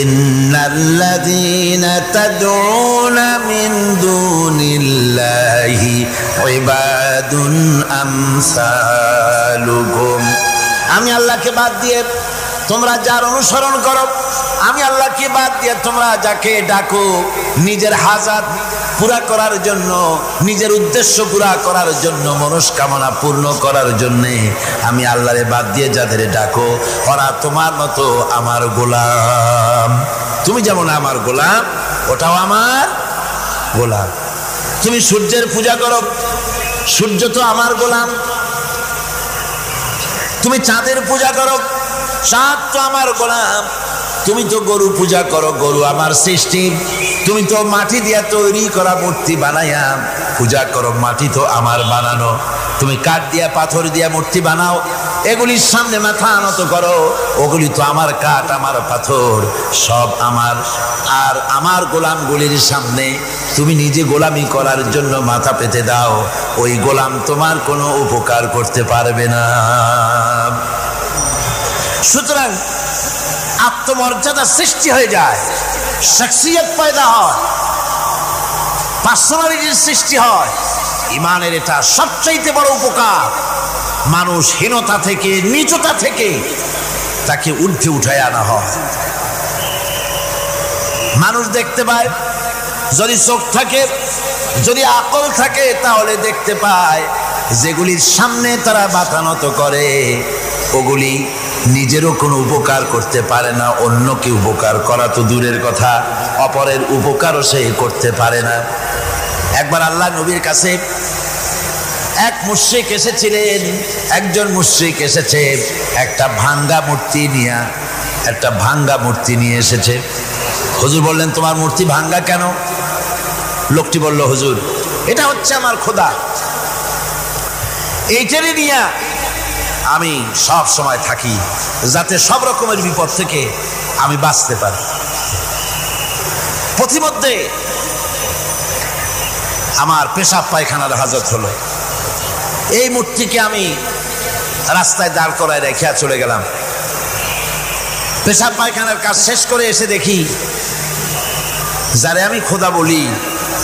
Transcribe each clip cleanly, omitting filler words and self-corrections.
ইন্নাল্লাযীনা তাদউনা মিন দুনিল্লাহি ইবাদুন আমসালুকুম। আমি আল্লাহকে বাদ দিয়ে তোমরা যার অনুসরণ করো, আমি আল্লাহকে বাদ দিয়ে তোমরা যাকে ডাকো নিজের হাজাত পুরা করার জন্য, নিজের উদ্দেশ্য পুরা করার জন্য, মনস্কামনা পূর্ণ করার জন্যে, আমি আল্লাহরে বাদ দিয়ে যাদের ডাকো ওরা তোমার মতো আমার গোলাম। তুমি যেমন আমার গোলাম, ওটাও আমার গোলাম। তুমি সূর্যের পূজা করো, সূর্য তো আমার গোলাম। তুমি চাঁদের পূজা করো, চাঁদ তো আমার গোলাম। তুমি তো গরু পূজা করো, গরু আমার সৃষ্টি। তুমি তো মাটি দিয়া তৈরি করা মূর্তি বানাইয়া পূজা করো, মাটি তো আমার বানানো। তুমি কাঠ দিয়া পাথর দিয়া মূর্তি বানাও, এগুলির সামনে মাথা নত করো, ওগুলি তো আমার কাঠ আমার পাথর সব আমার। আর আমার গোলামগুলির সামনে তুমি নিজে গোলামি করার জন্য মাথা পেতে দাও, ওই গোলাম তোমার কোনো উপকার করতে পারবে না। সুতরাং আত্মমর্যাদা সৃষ্টি হয়ে যায়, শখসিয়ত পয়দা হয়, পার্সোনালিটির সৃষ্টি হয়। ইমানের এটা সবচাইতে বড় উপকার। মানুষ হীনতা থেকে, নীচতা থেকে তাকে ঊর্ধ্বে উঠায় আনা হয়। মানুষ দেখতে পায়, যদি চোখ থাকে, যদি আকল থাকে, তাহলে দেখতে পায় যেগুলির সামনে তারা মাথা নত করে ওগুলি নিজেরও কোনো উপকার করতে পারে না, অন্যকে উপকার করা তো দূরের কথা, অপরের উপকারও সে করতে পারে না। একবার আল্লাহ নবীর কাছে এক মুশরিক এসেছিলেন। একজন মুশরিক এসেছে একটা ভাঙ্গা মূর্তি নিয়ে এসেছে। হুজুর বললেন, তোমার মূর্তি ভাঙ্গা কেন? লোকটি বলল, হুজুর এটা হচ্ছে আমার খোদা, এইটারই নিয়ে আমি সব সময় থাকি, যাতে সব রকমের বিপদ থেকে আমি বাঁচতে পারি। প্রতিমধ্যে আমার পেশাব পায়খানার হাজত হলো, এই মূর্তিকে আমি রাস্তায় দাঁড় করায় রেখে চলে গেলাম। পেশাব পায়খানার কাজ শেষ করে এসে দেখি যারে আমি খোদা বলি,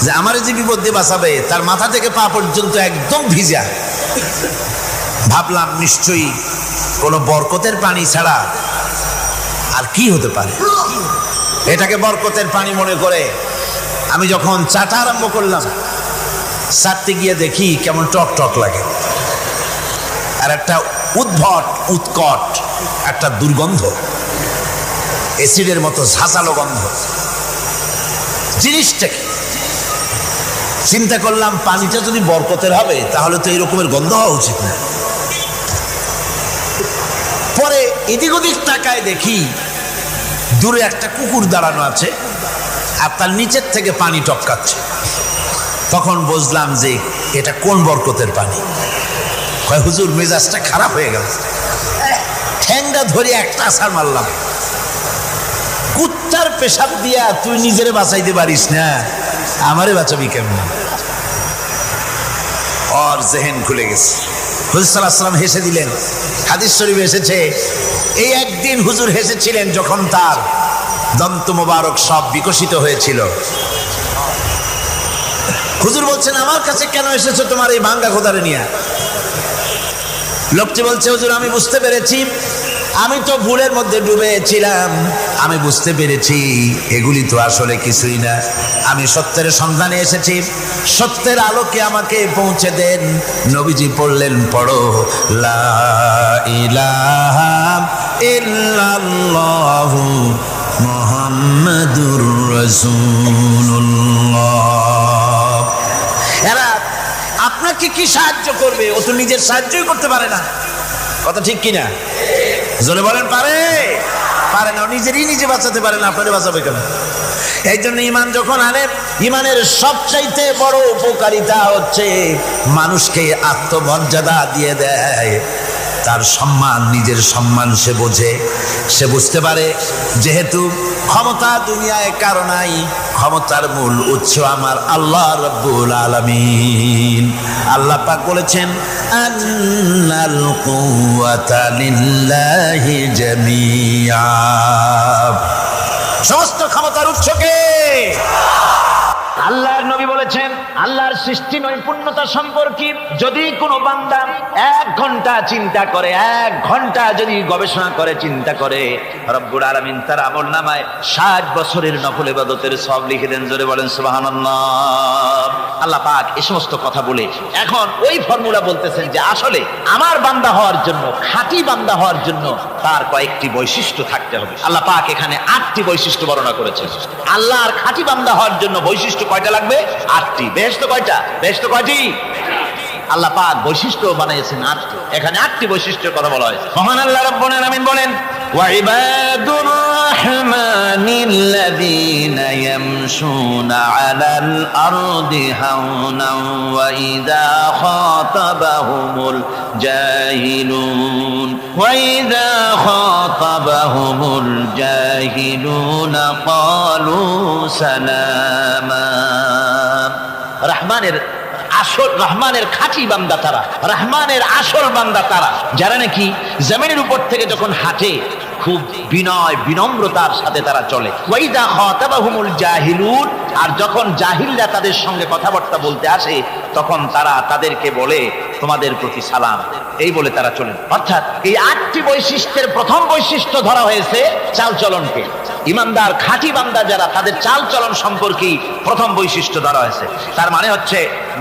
যে আমার যে বিপদে বাঁচাবে, তার মাথা থেকে পা পর্যন্ত একদম ভিজা। ভাবলাম নিশ্চয়ই কোনো বরকতের পানি ছাড়া আর কি হতে পারে। এটাকে বরকতের পানি মনে করে আমি যখন চাটা আরম্ভ করলাম, চাটতে গিয়ে দেখি কেমন টক টক লাগে, আর একটা উৎকট একটা দুর্গন্ধ, অ্যাসিডের মতো ঝাঁঝালো গন্ধ। জিনিসটাকে চিন্তা করলাম, পানিটা যদি বরকতের হবে তাহলে তো এরকমের গন্ধ হওয়া উচিত না। পরে এদিক ওদিক তাকায় দেখি দূরে একটা কুকুর দাঁড়ানো আছে, আর তার নিচের থেকে পানি টপকাচ্ছে। তখন বুঝলাম যে এটা কোন বরকতের পানি। কয়, হুজুর মেজাজটা খারাপ হয়ে গেল, ঠ্যাংটা ধরে একটা আছাড় মারলাম। কুত্তার পেশাব দিয়া তুই নিজেরে বাঁচাইতে পারিস না, আমারে বাঁচাবি কেমন? ওর জেহেন খুলে গেছে। হুজুর সাল্লাল্লাহু আলাইহি ওয়াসাল্লাম হেসে দিলেন। হাদিস শরীফে এসেছে, এই একদিন হুজুর হেসেছিলেন যখন তার দন্ত মোবারক সব বিকশিত হয়েছিল। হুজুর বলছেন, আমার কাছে কেন এসেছো তোমার এই ভাঙ্গা খোদারে নিয়ে? লোকটি বলছে, হুজুর আমি বুঝতে পেরেছি, আমি তো ভুলের মধ্যে ডুবেছিলাম, আমি বুঝতে পেরেছি এগুলি তো আসলে কিছুই না, আমি সত্যের সন্ধানে এসেছি, সত্যের আলোকে আমাকে পৌঁছে দেন। নবীজি পড়লেন, পড়ো লা ইলাহা ইল্লাল্লাহু মুহাম্মাদুর রাসূলুল্লাহ। এরা আপনাকে কি সাহায্য করবে? ও তো নিজের সাহায্যই করতে পারে না। কথা ঠিক কিনা? জোরে বলেন, পারে না। নিজেরই নিজে বাঁচাতে পারে না, আপনারে বাঁচাবে কেন? এই জন্য ইমান যখন আনে, ইমানের সবচাইতে বড় উপকারিতা হচ্ছে মানুষকে আত্মমর্যাদা দিয়ে দেয়। তার সম্মান, নিজের সম্মান সে বোঝে, সে বুঝতে পারে যেহেতু ক্ষমতা দুনিয়ায় কারো নাই, ক্ষমতার মূল উৎস আমার আল্লাহ রাব্বুল আলামিন। আল্লাহ পাক বলেছেন, আন্নাল কুওয়াতা লিল্লাহি জামিআ। সমস্ত ক্ষমতার উৎস কে? আল্লাহর নবী বলেছেন আল্লাহর সৃষ্টি নৈপুণ্যতা সম্পর্কে যদি কোনো বান্দা 1 ঘন্টা চিন্তা করে, 1 ঘন্টা যদি গবেষণা করে, চিন্তা করে, রব্বুল আলামিন তার আমলনামায় 60 বছরের নফল ইবাদতের সওয়াব লিখে দেন। জোরে বলেন সুবহানাল্লাহ। আল্লাহ পাক এই সমস্ত কথা বলে এখন ওই ফর্মুলা বলতেছেন যে আসলে আমার বান্দা হওয়ার জন্য, খাঁটি বান্দা হওয়ার জন্য তার কয়েকটি বৈশিষ্ট্য থাকতে হবে। আল্লাহ পাক এখানে 8টি বৈশিষ্ট্য বর্ণনা করেছেন। আল্লাহর খাঁটি বান্দা হওয়ার জন্য বৈশিষ্ট্য কয়টা লাগবে? 8টি। বেহেশত কয়টা? বেহেশত কয়টি? আল্লাহ পাক বৈশিষ্ট্য বানিয়েছেন 8টি। এখানে 8টি বৈশিষ্ট্যের কথা বলা হয়েছে। মহান আল্লাহ রাব্বুল আলামিন বলেন ওয়াইবাদুর রাহমানিল্লাযীনা ইয়ামশুনা আলাল আরদি হাওনান ওয়া ইযা খাতাবাহুমুল জাহিলুন ক্বালু সালামা। রহমানের খাঁটি বান্দা তারা, রহমানের আসল বান্দা তারা যারা নাকি জমিনের উপর থেকে যখন হাঁটে খুব বিনয় বিনম্রতার সাথে তারা চলে। ওয়াইদা খাতাবাহুমুল জাহিলুন, আর যখন জাহিলরা তাদের সঙ্গে কথাবার্তা বলতে আসে তখন তারা তাদেরকে বলে তোমাদের প্রতি সালাম, এই বলে তারা চলেন। অর্থাৎ এই 8টি বৈশিষ্ট্যের প্রথম বৈশিষ্ট্য ধরা হয়েছে চালচলনকে। ইমানদার খাঁটি বান্দা যারা, তাদের চালচলন সম্পর্কে প্রথম বৈশিষ্ট্য ধরা হয়েছে। তার মানে হচ্ছে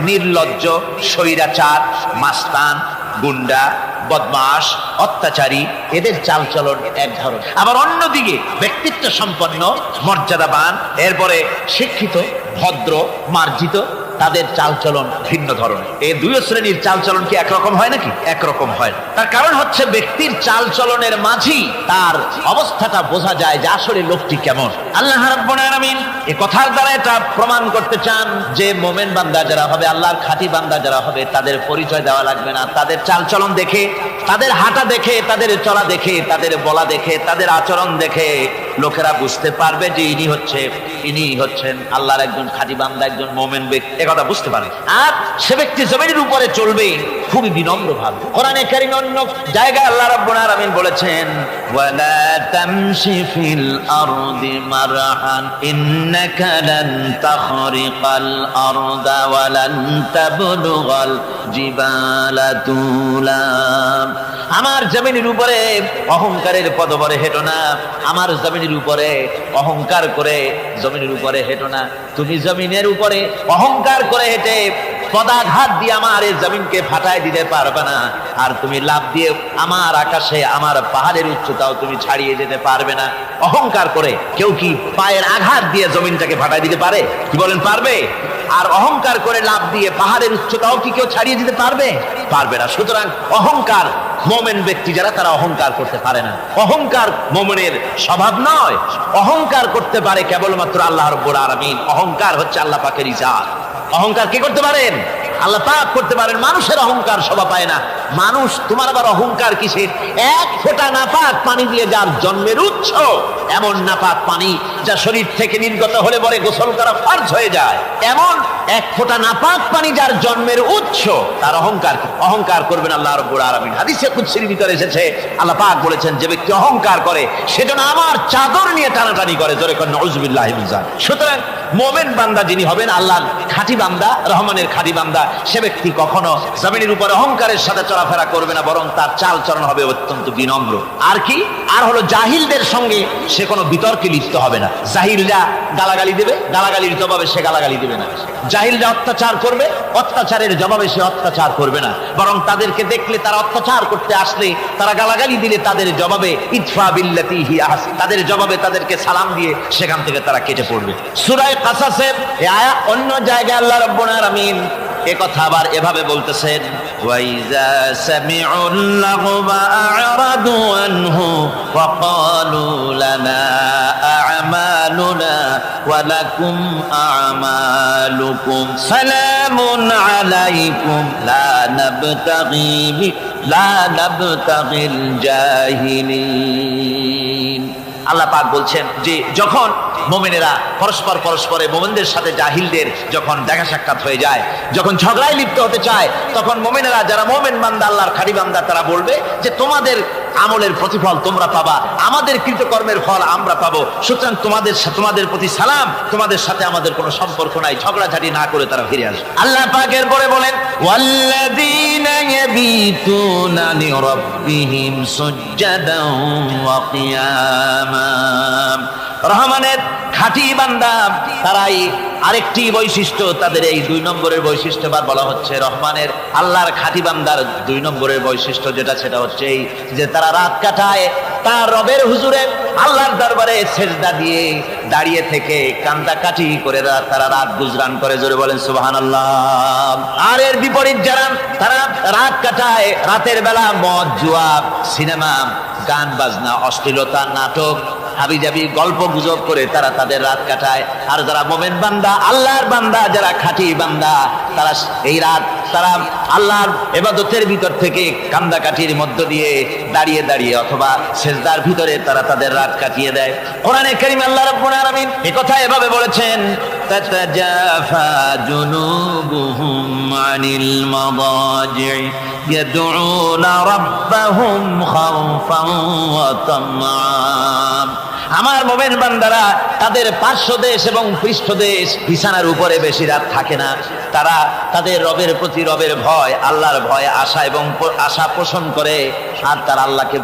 নির্লজ্জ, স্বৈরাচার, মাস্তান, গুন্ডা, বদমাশ, অত্যাচারী, এদের চালচলন এক ধরন। আবার অন্যদিকে ব্যক্তিত্ব সম্পন্ন, মর্যাদাবান, এরপরে শিক্ষিত, ভদ্র, মার্জিত, তাদের চালচলন ভিন্ন ধরনের। এই 2 শ্রেণীর চালচলন কি একরকম হয় নাকি? একরকম হয়। তার কারণ হচ্ছে ব্যক্তির চালচলনের মাঝেই তার অবস্থাটা বোঝা যায় যে আসলে লোকটি কেমন। আল্লাহ রাব্বুল আলামিন এই কথার দ্বারা এটা প্রমাণ করতে চান যে মোমেন বান্দা যারা হবে, আল্লাহর খাঁটি বান্দা যারা হবে, তাদের পরিচয় দেওয়া লাগবে না। তাদের চালচলন দেখে, তাদের হাঁটা দেখে, তাদের চলা দেখে, তাদের বলা দেখে, তাদের আচরণ দেখে লোকেরা বুঝতে পারবে যে ইনি হচ্ছেন আল্লাহর একজন খাঁটি বান্দা, একজন মোমেন ব্যক্তি, কথা বুঝতে পারে। আর সে ব্যক্তি জমিনের উপরে চলবে খুবই বিনম্র ভাবে। কোরআনে কারীমে অন্য জায়গায় আল্লাহ রাব্বুল আলামিন বলেছেন ওয়ালা তামশি ফিল আরদি মারহান ইন্নাকা লান তাখরিকাল আরদা ওয়া লান তাবলুগাল জিবালা তুলা। আমার জমিনের উপরে অহংকারের পদবরে হেঁটো না, আমার জমিনের উপরে অহংকার করে জমিনের উপরে হেঁটো না। তুমি জমিনের উপরে অহংকার করে হেঁটে পদাঘাত দিয়ে আমার এই জমিনকে ফাটায় দিতে পারবে না। আর তুমি লাফ দিয়ে আমার আকাশে, আমার পাহাড়ের উচ্চতাও তুমি ছাড়িয়ে যেতে পারবে না। অহংকার করে কেউ কি পায়ের আঘাত দিয়ে জমিনটাকে ফাটায় দিতে পারে? কি বলেন, পারবে? আর অহংকার করে লাফ দিয়ে পাহাড়ের উচ্চতাও কি কেউ ছাড়িয়ে দিতে পারবে? পারবে না। সুতরাং অহংকার, মোমেন ব্যক্তি যারা, তারা অহংকার করতে পারে না। অহংকার মোমেনের স্বভাব নয়। অহংকার করতে পারে কেবলমাত্র আল্লাহ রাব্বুল আলামিন। অহংকার হচ্ছে আল্লাহ পাকের ইজাত। অহংকার কি করতে পারেন? আল্লাহ পাক করতে পারেন। মানুষের অহংকার শোভা পায় না। মানুষ, তোমার আবার অহংকার কিসের? 1 ফোঁটা নাপাক পানি দিয়ে যার জন্মের উৎস, এমন নাপাক পানি যা শরীর থেকে নির্গত হলে পরে গোসল করা ফরজ হয়ে যায়, এমন 1 ফোঁটা নাপাক পানি যার জন্মের উৎস, তার অহংকার করবেন আল্লাহ রাব্বুল আলামিন। হাদিসে কুদসির ভিতরে এসেছে, আল্লাহ পাক বলেছেন যে ব্যক্তি অহংকার করে সেজন্য আমার চাদর নিয়ে টানাটানি করে। জোরে করে নাউযুবিল্লাহি মিন যালিক। সুতরাং মোমেন বান্দা যিনি হবেন, আল্লাহর খাঁটি বান্দা, রহমানের খাঁটি বান্দা, সে ব্যক্তি কখনো জমিনের উপর অহংকারের সাথে চলাফেরা করবে না, বরং তার চালচলন হবে অত্যন্ত বিনম্র। আর কি? আর হলো জাহিলদের সঙ্গে সে কোনো বিতর্কে লিপ্ত হবে না। জাহিলরা গালাগালি দেবে, গালাগালির জবাবে সে গালাগালি দেবে না। জাহিলরা অত্যাচার করবে, অত্যাচারের জবাবে সে অত্যাচার করবে না, বরং তাদেরকে দেখলে, তারা অত্যাচার করতে আসলে, তারা গালাগালি দিলে তাদের জবাবে ইদফা বিল্লাতি হিয়া আহসান, তাদের জবাবে তাদেরকে সালাম দিয়ে সেখান থেকে তারা কেটে পড়বে। সূরা কাসাসের এই আয়াত অন্য জায়গায় আল্লাহ রাব্বুল আলামিন এ কথা আবার এভাবে বলতেছেন ওয়াইজা সামিউল লাগবা আ'রাদু আনহু ওয়া ক্বালু লানা আ'মালুনা ওয়া লাকুম আ'মালুকুম সালামুন আলাইকুম লা নাবতাগিল জাহিলিন। আল্লাহ পাক বলছেন যে যখন মোমেনেরা পরস্পরে মোমেনদের সাথে জাহিলদের যখন দেখা সাক্ষাৎ হয়ে যায়, যখন ঝগড়ায় লিপ্ত হতে চায়, তখন মোমেনেরা যারা মোমেন বান্দা, আল্লাহর খাঁটি বান্দা, তারা বলবে যে তোমাদের আমলের প্রতিফল তোমরা পাবা, আমাদের কৃতকর্মের ফল আমরা পাবো। সুতরাং তোমাদের প্রতি সালাম, তোমাদের সাথে আমাদের কোনো সম্পর্ক নাই, ঝগড়াঝাটি না করে তারা ফিরে আসবে। আল্লাহ পাক এরপরে বলেন ওয়াল্লাযীনা ইয়াবীতুনা লিরাব্বিহিম সুজদান ওয়া কিয়ামা। রহমানের খাঁটি বান্দা তারাই আরেকটি বৈশিষ্ট্য, তাদের এই 2 নম্বরের বৈশিষ্ট্য বার বলা হচ্ছে রহমানের আল্লাহর খাঁটি বান্দার 2 নম্বরের বৈশিষ্ট্য যেটা, সেটা হচ্ছে এই যে তারা রাত কাটায় তার রবের হুজুরে আল্লাহর দরবারে সেজদা দিয়ে দাঁড়িয়ে থেকে কান্দাকাটি করে তারা রাত গুজরান করে। জোরে বলেন সুবহানাল্লাহ। আর এর বিপরীত যারা তারা রাত কাটায় রাতের বেলা মদ জুয়া সিনেমা গান বাজনা অশ্লীলতা নাটক হাবিজাবি গল্প গুজব করে তারা তাদের রাত কাটায়। আর যারা মোমেন বান্দা আল্লাহর বান্দা যারা খাঁটি বান্দা তারা এই রাত তারা আল্লাহর ইবাদতের ভিতর থেকে কান্দাকাটির মধ্য দিয়ে দাঁড়িয়ে দাঁড়িয়ে অথবা সেজদার ভিতরে তারা তাদের রাত কাটিয়ে দেয়। কোরআনে কারীম আল্লাহ রাব্বুল আলামিন এই কথা এভাবে বলেছেন তাতাজাফা জুনুবুহুম আনিল মাদাজি ইয়াদউনা রাব্বাহুম খাওফান ওয়া তামআন। আমার মোমেন বান্দারা তাদের পার্শ্বদেশ এবং পৃষ্ঠদেশ বিছানার উপরে বেশি রাত থাকে না, তারা তাদের রবের প্রতি রবের ভয় আল্লাহর ভয় আশা এবং আশা পোষণ করে। আর তারা আল্লাহকে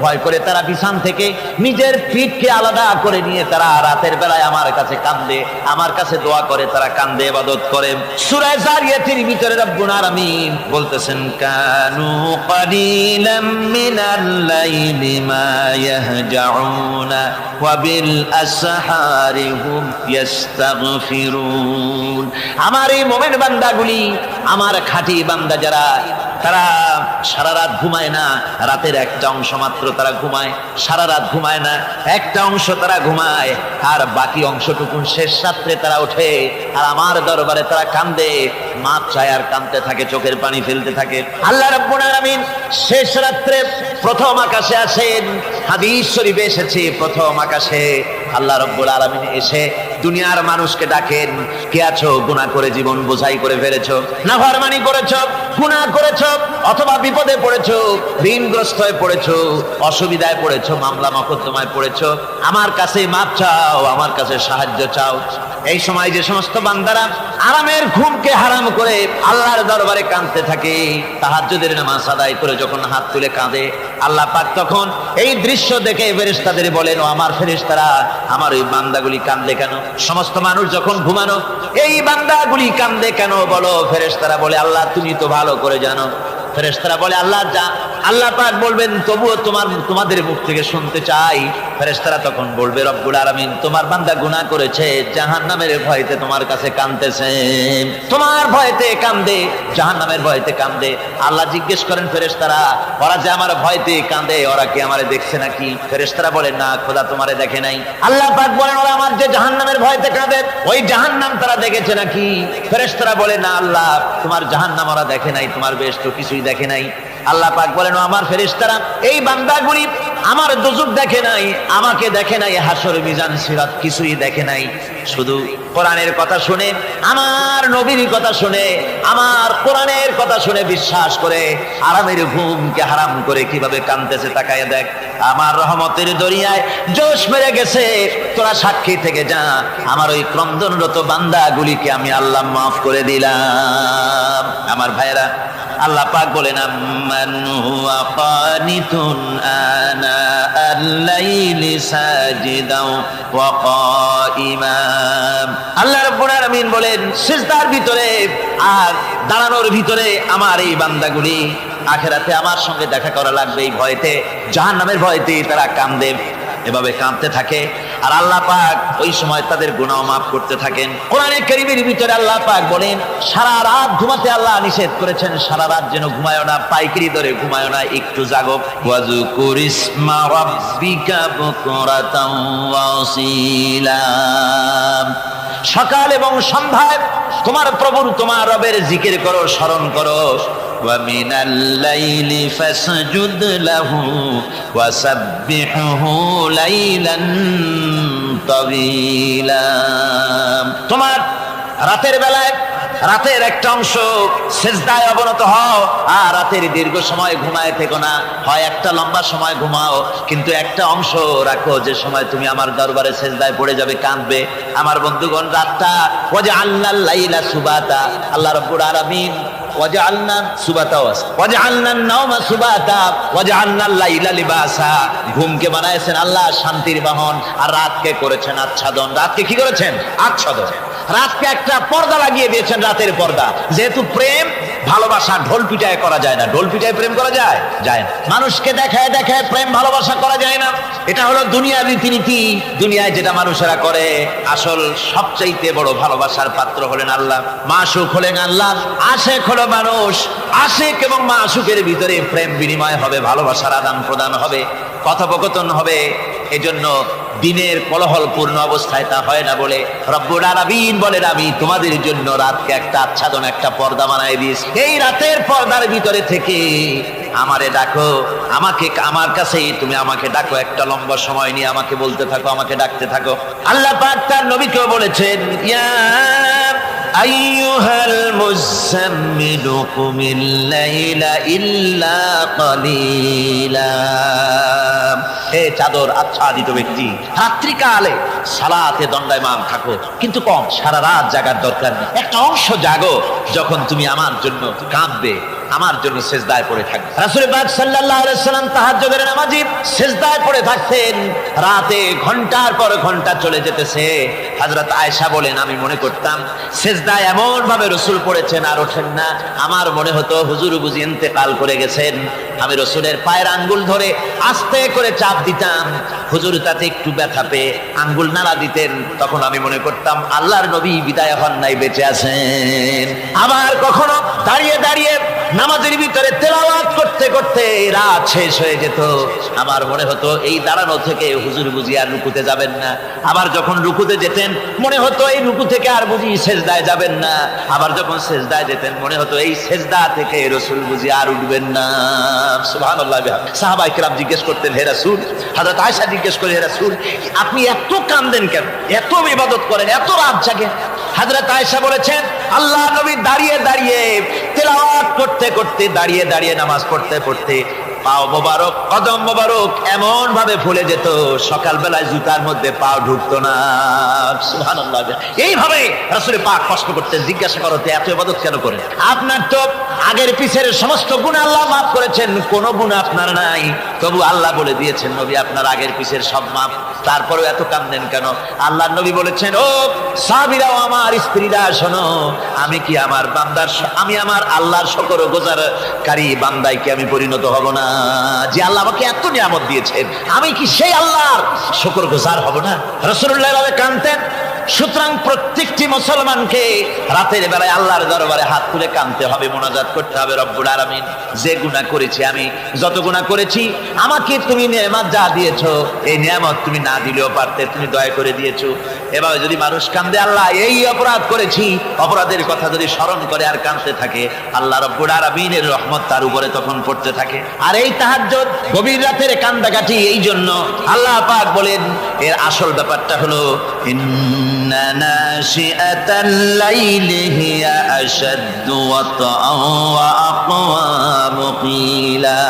ভয় করে তারা বিছান থেকে নিজের পিঠকে আলাদা করে নিয়ে তারা রাতের বেলায় আমার কাছে কান্দে, আমার কাছে দোয়া করে, তারা কান্দে ইবাদত করে। সূরা যারিয়াতের ভিতরে রব্বুল আলামিন বলতেছেন কানু ক্বালিলাম মিনাল লাইলি মা ইয়াহজাউনা ওয়া বিল আসহারি হুম ইস্তাগফিরুন। আমার এই মুমিন বান্দাগুলি আমার খাঁটি বান্দা যারা তারা সারা রাত ঘুমায় না, রাতের একটা অংশ মাত্র তারা ঘুমায়, সারা রাত ঘুমায় না, একটা অংশ তারা ঘুমায় আর বাকি অংশটুকু শেষ রাত্রে তারা ওঠে আর আমার দরবারে তারা কান্দে, মাপ চায় আর কাঁদতে থাকে, চোখের পানি ফেলতে থাকে। আল্লাহ রাব্বুল আলামিন শেষ রাত্রে প্রথম আকাশে আসেন। হাদিস শরীফে এসেছে প্রথম আকাশে আল্লাহ রাব্বুল আলামিন এসে দুনিয়ার মানুষকে ডাকেন, কে আছো গুনাহ করে জীবন বোঝাই করে ফেলেছো, নাফরমানি করেছো, গুনাহ করেছো অথবা বিপদে পড়েছো, ঋণগ্রস্ত হয়ে পড়েছো, অসুবিধায় পড়েছো, মামলা মকদ্দমায় পড়েছো, আমার কাছে মাপ চাও, আমার কাছে সাহায্য চাও। এই সময় যে সমস্ত বান্দারা আরামের ঘুমকে হারাম করে আল্লাহর দরবারে কাঁদতে থাকে, তাহাজ্জুদের নামাজ আদায় করে যখন হাত তুলে কাঁদে, আল্লাহ পাক তখন এই দৃশ্য দেখে ফেরেশতাদের বলেন, ও আমার ফেরেশতারা আমার ওই বান্দাগুলি কাঁদে কেন? সমস্ত মানুষ যখন ঘুমানো এই বান্দাগুলি কাঁদে কেন বলো? ফেরেশতারা বলে আল্লাহ তুমি তো ভালো করে জানো। ফেরেশতারা বলে আল্লাহ পাক বলবেন তবুও তোমাদের মুখ থেকে শুনতে চাই। ফেরেশতারা তখন বলবে রব্বুল আলামিন তোমার বান্দা গুনাহ করেছে, জাহান্নামের ভয়তে তোমার কাছে কাঁদতেছে, তোমার ভয়তে কাঁদে, জাহান্নামের ভয়তে কাঁদে। আল্লাহ জিজ্ঞেস করেন ফেরেশতারা ওরা যে আমার ভয়তে কাঁদে ওরা কি আমারে দেখছে নাকি? ফেরেশতারা বলেন না খোদা তোমারে দেখে নাই। আল্লাহ পাক বলেন ওরা আমার যে জাহান্নামের ভয়তে কাঁদে ওই জাহান্নাম তারা দেখেছে নাকি? ফেরেশতারা বলে না আল্লাহ তোমার জাহান্নাম ওরা দেখে নাই, তোমার বেহেশত কিছুই দেখে নাই। আল্লাহ পাক বলেন আমার ফেরেশতারা এই বান্দাগুলি আমার দুজক দেখে নাই, আমাকে দেখে নাই, হাসর মিজান সিরাত কিছুই দেখে নাই, শুধু কোরআনের কথা শুনে, আমার নবীর কথা শুনে, আমার কোরআনের কথা শুনে বিশ্বাস করে আরামের ঘুমকে হারাম করে কিভাবে কাঁদতেছে তাকায় দেখ। আমার রহমতের দরিয়ায় জোশ মেরে গেছে, তোরা সাক্ষী থেকে যা, আমার ওই ক্রন্দনরত বান্দাগুলিকে আমি আল্লাহ মাফ করে দিলাম। আমার ভাইরা আল্লাহ পাক বলেন আম্মান হুয়া কানিতুন আনা আল-লাইলি সাজিদাও ওয়া কাইমা। আল্লাহ রাব্বুল আলামিন বলেন সিজদার ভিতরে আর দাঁড়ানোর ভিতরে আমার এই বান্দাগুলি আখিরাতে আমার সঙ্গে দেখা করা লাগবে এই ভয়তে, জাহান্নামের ভয়তে তারা কাঁদে, এভাবে কাঁদতে থাকে। আর আল্লাহ পাক ওই সময় তাদের গুনাহ মাফ করতে থাকেন। কোরআনে কারীমের ভিতরে আল্লাহ পাক বলেন সারা রাত ঘুমাতে আল্লাহ নিষেধ করেছেন, সারা রাত যেন ঘুমায়ো না, পাইকারি ধরে ঘুমায়ো না, একটু জাগো। ওয়াজকুর ইসমা রাব্বিকা বুকরাতাও ওয়া আসীলা। সকাল এবং সন্ধ্যায় তোমার প্রভুর তোমার রবের জিকির করো, স্মরণ করো। وَمِنَ اللَّيْلِ فَاسْجُدْ لَهُ وَسَبِّحْهُ لَيْلًا طَوِيلًا। তোমার রাতের বেলায় রাতের একটা অংশ সেজদায় অবনত হও, আর রাতের দীর্ঘ সময় ঘুমায় থেকো না, হয় একটা লম্বা সময় ঘুমাও, কিন্তু একটা অংশ রাখো যে সময় তুমি আমার দরবারে সেজদায় পড়ে যাবে, কাঁদবে। আমার বন্ধুগণ, রাতটা ওয়াজআলনাল লাইলা সুবাতা, আল্লাহ রাব্বুল আলামিন ওয়াজআলনা সুবাতাও আছে, ওয়াজআলনান নাওমা সুবাতা ওয়াজআলনাল লাইলা লিবাসা, ঘুমকে বানাইছেন আল্লাহ শান্তির বাহন, আর রাতকে করেছেন আচ্ছাদন। রাতকে কি করেছেন? আচ্ছাদন। রাতকে একটা পর্দা লাগিয়ে দিয়েছেন, রাতের পর্দা। যেহেতু প্রেম ভালোবাসা ঢোল পিটায় করা যায় না। ঢোল পিটায় প্রেম করা যায়? যায় না। মানুষকে দেখায় দেখায় প্রেম ভালোবাসা করা যায় না। এটা হলো দুনিয়ার রীতিনীতি। দুনিয়ায় যেটা মানুষেরা করে, আসল সবচাইতে বড় ভালোবাসার পাত্র হলেন আল্লাহ, মাশুক হলেন আল্লাহ, আশেক হলো মানুষ। আশেক এবং মাশুকের ভিতরে প্রেম বিনিময় হবে, ভালোবাসার আদান প্রদান হবে, কথোপকথন হবে। এজন্য দিনের কোলাহলপূর্ণ অবস্থায় তা হয় না বলে রব্বুল আলামিন বলেন, আমি তোমাদের জন্য রাতকে একটা আচ্ছাদন, একটা পর্দা বানায় দিয়েছি। এই রাতের পর্দার ভিতরে থেকে আমারে ডাকো, আমাকে আমার কাছেই তুমি আমাকে ডাকো, একটা লম্বা সময় নিয়ে আমাকে বলতে থাকো, আমাকে ডাকতে থাকো। আল্লাহ পাক তার নবীকেও বলেছেন, ইয়া আইয়ুহাল মুযাম্মিলু কুমিল লাইলা ইল্লা কালিলা, হে চাদর আচ্ছাদিত ব্যক্তি, রাত্রিকালে সালাতে দণ্ডায়মান থাকো, কিন্তু কম, সারা রাত জাগার দরকার নেই। একটা অংশ জাগো যখন তুমি আমার জন্য কাঁদবে, আমার জন্য সেজদায় পড়ে থাকবে। রাসূল পাক সাল্লাল্লাহু আলাইহি সাল্লাম তাহাজ্জুদের নামাজি সেজদায় পড়ে থাকতেন, রাতে ঘন্টার পর ঘন্টা চলে যেতেছে। হযরত আয়েশা বলেন, আমি মনে করতাম সেজদায় এমন ভাবে রাসূল পড়েছেন আর ওঠেন না, আমার মনে হতো হুজুর বুঝি ইন্তেকাল করে গেছেন। আমি রাসূলের পায়ের আঙ্গুল ধরে আস্তে করে চাপ দিতাম, হুজুর তাতে একটু ব্যথা পেয়ে আঙ্গুল নাড়া দিতেন, তখন আমি মনে করতাম আল্লাহর নবী বিদায় হন নাই, বেঁচে আছেন। আবার কখনো দাঁড়িয়ে দাঁড়িয়ে নামাজের ভিতরে তেলাওয়াত করতে করতে রাত শেষ হয়ে যেত, আমার মনে হতো এই দাঁড়ানো থেকে হুজুর বুঝি আর রুকুতে যাবেন না। আবার যখন রুকুতে যেতেন মনে হতো এই রুকু থেকে আর বুঝি সেজদায় যাবেন না। আবার যখন সেজদায় যেতেন মনে হতো এই সেজদা থেকে রাসূল বুঝি আর উঠবেন না। সুবহানাল্লাহ। সাহাবায়ে কেরাম জিজ্ঞেস করতেন, হে রাসূল, হযরত আয়েশা জিজ্ঞেস করে, হে রাসূল, আপনি এত কাঁদেন কেন, এত ইবাদত করেন, এত রাত জাগেন? হযরত আয়েশা বলেছেন, আল্লাহ নবী দাঁড়িয়ে দাঁড়িয়ে তেলাওয়াত করতে করতে, দাঁড়িয়ে দাঁড়িয়ে নামাজ পড়তে পড়তে পাও মোবারক, কদম মোবারক এমন ভাবে ফুলে যেত, সকালবেলায় জুতার মধ্যে পাও ঢুকতো না। সুবহানাল্লাহ। এইভাবে রাসূল পাক কষ্ট করতেন। জিজ্ঞাসা করতে, এত ইবাদত কেন করেন? আপনার তো আগের পিছের সমস্ত গুনাহ আল্লাহ মাফ করেছেন, কোনো গুনাহ আপনার নাই। তবু আল্লাহ বলে দিয়েছেন, নবী আপনার আগের পিছের সব মাফ, তারপরেও এত কাঁদেন কেন? আল্লাহ নবী বলেছেন, ও সাহাবীরাও, আমার স্ত্রীরা শোনো, আমি কি আমার বান্দার, আমি আমার আল্লাহর শুকরগুজারকারী বান্দায় কি আমি পরিণত হব না? যে আল্লাহ আমাকে এত নিয়ামত দিয়েছেন, আমি কি সেই আল্লাহর শুকরগুজার হব না? রাসূলুল্লাহ এভাবে কাঁদতেন। সুতরাং প্রত্যেকটি মুসলমানকে রাতের বেলায় আল্লাহর দরবারে হাত তুলে কাঁদতে হবে, মোনাজাত করতে হবে, রব্বুল আলামিন, যে গুনাহ করেছি, আমি যত গুনাহ করেছি, আমাকে তুমি নিয়ামত যা দিয়েছো, এই নিয়ামত তুমি না দিলেও পারতে, তুমি দয়া করে দিয়েছো। এভাবে যদি মানুষ কাঁদে, আল্লাহ এই অপরাধ করেছি, অপরাধের কথা যদি স্মরণ করে আর কাঁদতে থাকে, আল্লাহ রব্বুল আলামিনের রহমত তার উপরে তখন পড়তে থাকে। আর এই তাহাজ্জুদ, গভীর রাতের কান্দাকাটি, এই জন্য আল্লাহ পাক বলেন, এর আসল ব্যাপারটা হলো ইন্না নাশিআতাল লাইলি হিয়া আশাদ্দু ওয়াতআন ওয়া আকওয়ামু কিলা।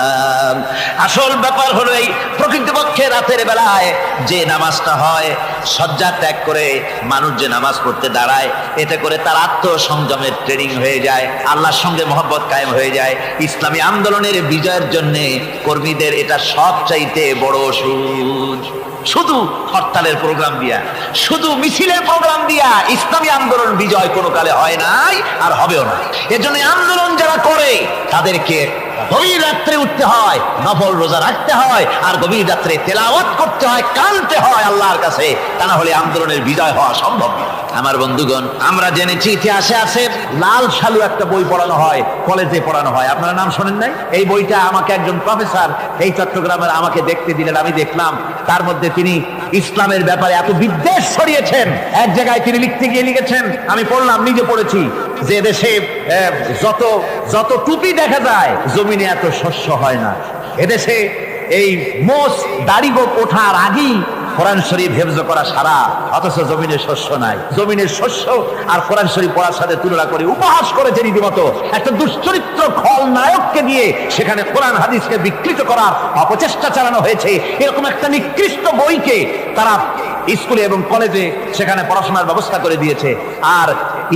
আসল ব্যাপার হলো এই প্রকৃতপক্ষে রাতের বেলায় যে নামাজটা হয়, শয্যা ত্যাগ করে মানুষ যে নামাজ পড়তে দাঁড়ায়, এতে করে তার আত্মসংযমের ট্রেনিং হয়ে যায়, আল্লাহর সঙ্গে মহব্বত কায়েম হয়ে যায়। ইসলামী আন্দোলনের বিজয়ের জন্য কর্মীদের এটা সবচাইতে বড় ওষুধ। শুধু হরতালের প্রোগ্রাম দিয়া, শুধু মিছিলের প্রোগ্রাম দিয়া ইসলামী আন্দোলন বিজয় কোনো কালে হয় নাই, আর হবেও না। এজন্য আন্দোলন যারা করে তাদেরকে গভীর রাত্রে উঠতে হয়, নফল রোজা রাখতে হয়, আর গভীর রাত্রে তেলাওয়াত করতে হয়, কাঁদতে হয় আল্লাহর কাছে, তা না হলে আন্দোলনের বিজয় হওয়া সম্ভব নয়। আমার বন্ধুগণ, আমরা জেনেছি ইতিহাসে আছে লাল সালু একটা বই পড়ানো হয়, কলেজে পড়ানো হয়, আপনারা নাম শোনেন নাই? এই বইটা আমাকে একজন প্রফেসর এই চট্টগ্রামের আমাকে দেখতে দিলেন, আমি দেখলাম। তার মধ্যে তিনি ইসলামের ব্যাপারে এত বিদ্বেষ ছড়িয়েছেন, এক জায়গায় তিনি লিখতে গিয়ে লিখেছেন, আমি পড়লাম, নিজে পড়েছি, যে দেশে যত টুপি দেখা যায়, জমিনে এত শস্য হয় না। এদেশে এই মোষ দাড়ি গোঁফ ওঠার আগেই কোরআন শরীফ হেফজ করা সারা, অথচ জমিনে শস্য নাই। জমিনের শস্য আর কোরআন শরীফ পড়ার সাথে তুলনা করে উপহাস করেছে রীতিমতো। একটা দুশ্চরিত্র খলনায়ককে দিয়ে সেখানে কোরআন হাদিসকে বিকৃত করার অপচেষ্টা চালানো হয়েছে। এরকম একটা নিকৃষ্ট বইকে তারা স্কুলে এবং কলেজে সেখানে পড়াশোনার ব্যবস্থা করে দিয়েছে। আর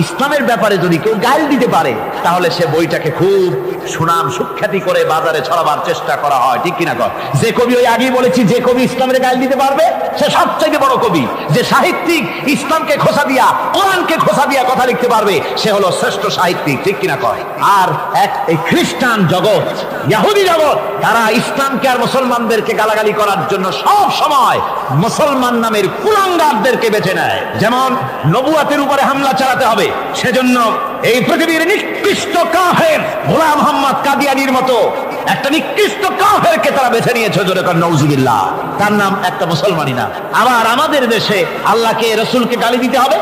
ইসলামের ব্যাপারে যদি কেউ গাইল দিতে পারে তাহলে সে বইটাকে খুব সুনাম সুখ্যাতি করে বাজারে ছড়াবার চেষ্টা করা হয়, ঠিক কিনা কর? যে কবি, ওই আগেই বলেছি, যে কবি ইসলামের গাইল দিতে পারবে সে সবচাইতে বড় কবি। যে সাহিত্যিক ইসলামকে খোসা দিয়া, কোরআনকে খোসা দিয়া কথা লিখতে পারবে সে হলো শ্রেষ্ঠ সাহিত্যিক, ঠিক কিনা কর? আর এই খ্রিস্টান জগৎ, ইহুদি জগৎ, তারা ইসলামকে আর মুসলমানদেরকে গালাগালি করার জন্য সব সময় মুসলমান নামের কুলাঙ্গারদেরকে বেছে নেয়। যেমন নবুয়াতের উপরে হামলা চালাতে হবে, সেজন্য এই পৃথিবীর নিকৃষ্ট কাফের গোলাম মোহাম্মদ কাদিয়ানির মতো একটা নিকৃষ্ট কাফেরকে তারা বেছে নিয়েছে। জোরে কর নাউজুবিল্লাহ। তার নাম একটা মুসলমানই না। আবার আমাদের দেশে আল্লাহকে, রাসূলকে গালি দিতে হবে,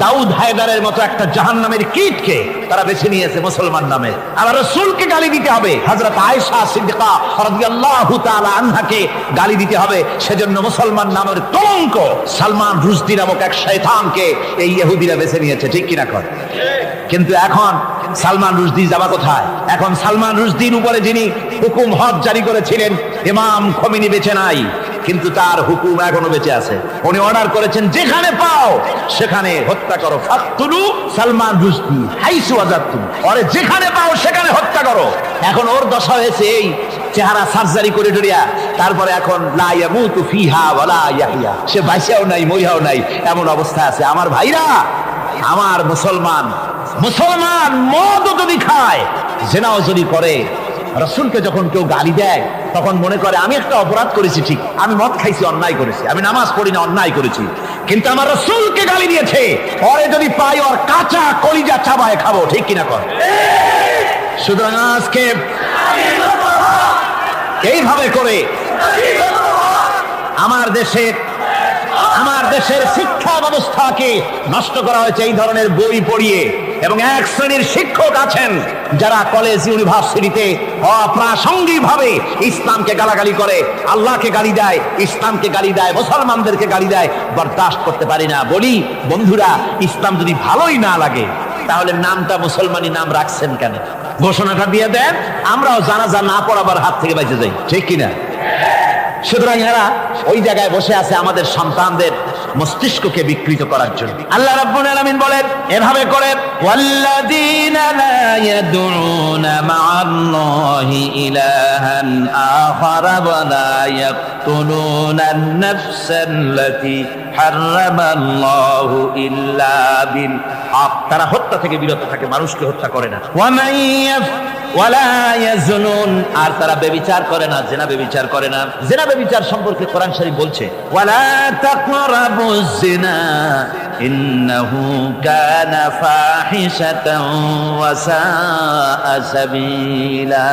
দাউদ হায়দারের মতো একটা জাহান্নামের কীটকে তারা বেছে নিয়েছে মুসলমান নামে। আবার রাসূলকে গালি দিতে হবে, হযরত আয়েশা সিদ্দিকা রাদিয়াল্লাহু তাআলা আনহাকে গালি দিতে হবে, সেজন্য মুসলমান নামের কলঙ্ক সালমান রুশদি নামক এক শয়তানকে এই ইহুদিরা বেছে নিয়েছে, ঠিক কিনা কর? কিন্তু এখন সালমান রুশদি যাবা কোথায়? এখন সালমান রুশদির উপরে যিনি হুকুম হজ জারি করেছিলেন ইমাম খোমেনি বেঁচে নাই, কিন্তু তার হুকুম এখনো বেঁচে আছে। উনি অর্ডার করেছেন যেখানে পাও সেখানে হত্যা করো। ফাকতুলু সালমান রুশদি হাইসু ওয়াজাদতুম, ওরে যেখানে পাও সেখানে হত্যা করো। এখন ওর দশা হয়েছে এই চেহারা সার্জারি করে ডরিয়া, তারপরে এখন লা ইয়ামুতু ফিহা ওয়ালা ইয়াহইয়া, সে বাইসাও নাই মরিয়াও নাই, এমন অবস্থা আছে। আমার ভাইরা, আমার মুসলমান মদও যদি খায়, জিনাও যদি করে, রাসূলকে যখন কেউ গালি দেয় তখন মনে করে আমি একটা অপরাধ করেছি, ঠিক, আমি মদ খাইছি, অন্যায় করেছি, আমি নামাজ পড়ি না, অন্যায় করেছি, কিন্তু আমার রাসূলকে গালি দিয়েছে, পরে যদি পাই ওর কাঁচা কলিজা চাবায় খাবো, ঠিক কিনা কর? সুতরাং আজকে এইভাবে করে আমার দেশের শিক্ষা ব্যবস্থাকে নষ্ট করা হয়েছে এই ধরনের বই পড়িয়ে। এবং এক শ্রেণীর শিক্ষক আছেন যারা কলেজ ইউনিভার্সিটিতে অপ্রাসঙ্গিক ভাবে ইসলামকে গালাগালি করে, আল্লাহকে গালি দেয়, ইসলামকে গালি দেয়, মুসলমানদেরকে গালি দেয়। বরদাস্ত করতে পারি না। বলি বন্ধুরা, ইসলাম যদি ভালোই না লাগে তাহলে নামটা মুসলমানি নাম রাখছেন কেন? ঘোষণাটা দিয়ে দেন, আমরাও জানাজা না পড়াবার হাত থেকে বেঁচে যাই, ঠিক কিনা? সুতরাং এরা ওই জায়গায় বসে আছে আমাদের সন্তানদের মস্তিষ্ককে বিকৃত করার জন্য। আল্লাহ রাব্বুল আলামিন বলেন এভাবে করে, ওয়াল্লাযীনা লা ইয়াদউনা মা'আল্লাহি ইলাহান আখারা ওয়া লা ইয়াকতুলুনান নাফসাল্লাতী হারামাল্লাহু ইল্লা বিল হক, তারা হত্যা থেকে বিরত থাকে, মানুষকে হত্যা করে না। ওয়া মান ওয়ালা ইয়াজনুন, আর তারা ব্যভিচার করে না, জিনা ব্যভিচার করে না। জিনা ব্যভিচার সম্পর্কে কোরআন শরীফ বলছে, ওয়ালা তাকরাবুজ জিনা ইন্নাহু কানা ফাহিশাতান ওয়া সাআ সাবিলা।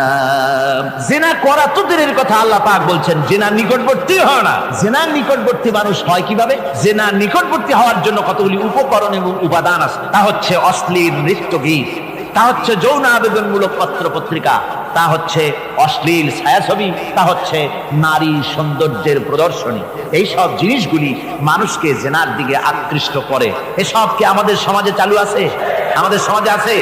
জিনা করা তো দূরের কথা, আল্লাহ পাক বলছেন জিনার নিকটবর্তী হয় না। জিনার নিকটবর্তী মানুষ হয় কিভাবে? জিনার নিকটবর্তী হওয়ার জন্য কতগুলি উপকরণ এবং উপাদান আছে। তা হচ্ছে অশ্লীল নৃত্য গীত, তা হচ্ছে যৌন আবেদনমূলক পত্র পত্রিকা, তা হচ্ছে অশ্লীল ছায়াছবি, তা হচ্ছে নারী সৌন্দর্যের প্রদর্শনী। এই সব জিনিসগুলি মানুষকে জেনার দিকে আকৃষ্ট করে। এসব কি আমাদের সমাজে চালু আছে? আমাদের সমাজে আছে?